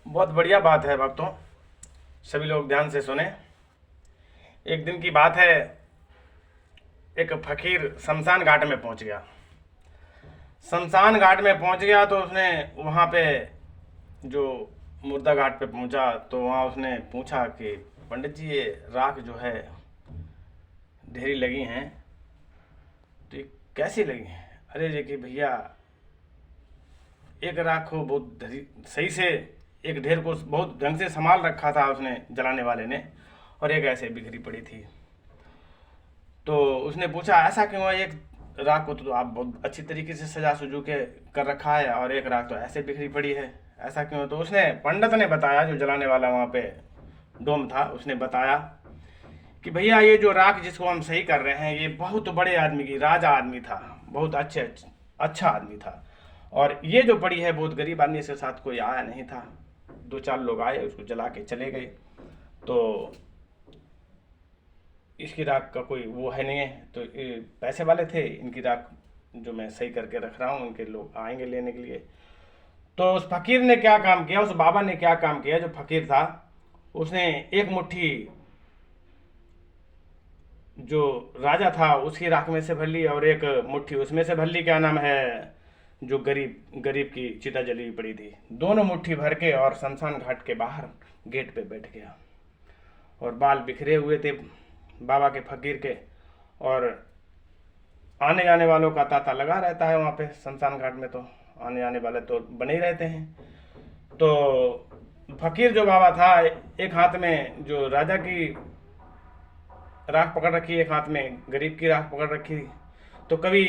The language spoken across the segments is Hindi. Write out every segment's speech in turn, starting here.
बहुत बढ़िया बात है भक्तों। सभी लोग ध्यान से सुने। एक दिन की बात है, एक फकीर शमशान घाट में पहुंच गया। शमशान घाट में पहुंच गया तो उसने वहां पे जो मुर्दा घाट पे पहुंचा तो वहां उसने पूछा कि पंडित जी, ये राख जो है ढेरी लगी हैं, तो ये कैसी लगी हैं? अरे ये कि भैया, एक राख को सही से, एक ढेर को बहुत ढंग से संभाल रखा था उसने, जलाने वाले ने, और एक ऐसे बिखरी पड़ी थी। तो उसने पूछा ऐसा क्यों है? एक राख को तो आप बहुत अच्छी तरीके से सजा सुजू के कर रखा है और एक राख तो ऐसे बिखरी पड़ी है, ऐसा क्यों है? तो उसने, पंडित ने बताया, जो जलाने वाला वहाँ पे डोम था, उसने बताया कि भैया ये जो राख जिसको हम सही कर रहे हैं, ये बहुत बड़े आदमी की, राजा आदमी था, बहुत अच्छा आदमी था, और ये जो पड़ी है बहुत गरीब आदमी, इसके साथ कोई आया नहीं था। दो चार लोग आए, उसको जला के चले गए। तो इसकी राख का कोई वो है नहीं है, तो ये पैसे वाले थे, इनकी राख जो मैं सही करके रख रहा हूँ, इनके लोग आएंगे लेने के लिए। तो उस फकीर ने क्या काम किया, उस बाबा ने क्या काम किया, जो फकीर था, उसने एक मुट्ठी जो राजा था उसकी राख में से भर ली और एक मुट्ठी उसमें से भर ली, क्या नाम है, जो गरीब गरीब की चिता जली हुई पड़ी थी, दोनों मुट्ठी भर के, और शमशान घाट के बाहर गेट पे बैठ गया। और बाल बिखरे हुए थे बाबा के, फकीर के, और आने जाने वालों का तांता लगा रहता है वहाँ पे शमशान घाट में, तो आने जाने वाले तो बने ही रहते हैं। तो फकीर जो बाबा था, एक हाथ में जो राजा की राख पकड़ रखी, एक हाथ में गरीब की राख पकड़ रखी। तो कभी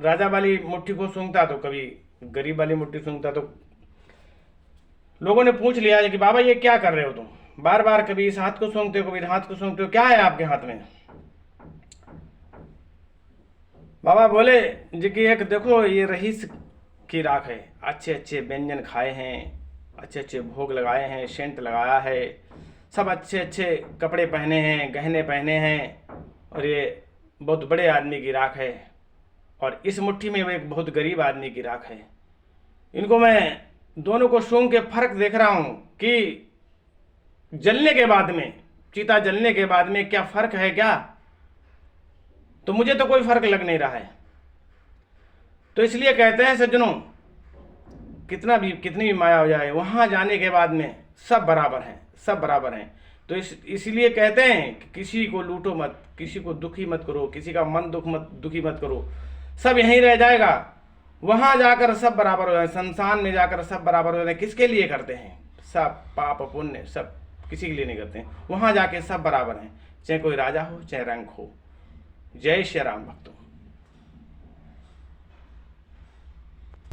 राजा वाली मुट्ठी को सूंघता तो कभी गरीब वाली मुट्ठी सूंघता। तो लोगों ने पूछ लिया कि बाबा ये क्या कर रहे हो तुम, बार बार कभी इस हाथ को सूंघते हो, कभी इस हाथ को सूंघते हो, क्या है आपके हाथ में? बाबा बोले जी कि एक देखो, ये रईस की राख है, अच्छे अच्छे व्यंजन खाए हैं, अच्छे अच्छे भोग लगाए हैं, सेंट लगाया है, सब अच्छे अच्छे कपड़े पहने हैं, गहने पहने हैं, और ये बहुत बड़े आदमी की राख है, और इस मुट्ठी में वो एक बहुत गरीब आदमी की राख है। इनको मैं दोनों को सूंघ के फर्क देख रहा हूँ कि जलने के बाद में, चिता जलने के बाद में क्या फर्क है क्या? तो मुझे तो कोई फर्क लग नहीं रहा है। तो इसलिए कहते हैं सज्जनों, कितनी भी माया हो जाए, वहां जाने के बाद में सब बराबर हैं, सब बराबर हैं। तो इसलिए कहते हैं कि किसी को लूटो मत, किसी को दुखी मत करो, किसी का मन दुखी मत करो, सब यहीं रह जाएगा। वहां जाकर सब बराबर हो जाए, शमशान में जाकर सब बराबर हो जाए। किसके लिए करते हैं? सब पाप पुण्य सब किसी के लिए नहीं करते हैं, वहां जाके सब बराबर हैं, चाहे कोई राजा हो चाहे रंक हो। जय श्री राम भक्तों।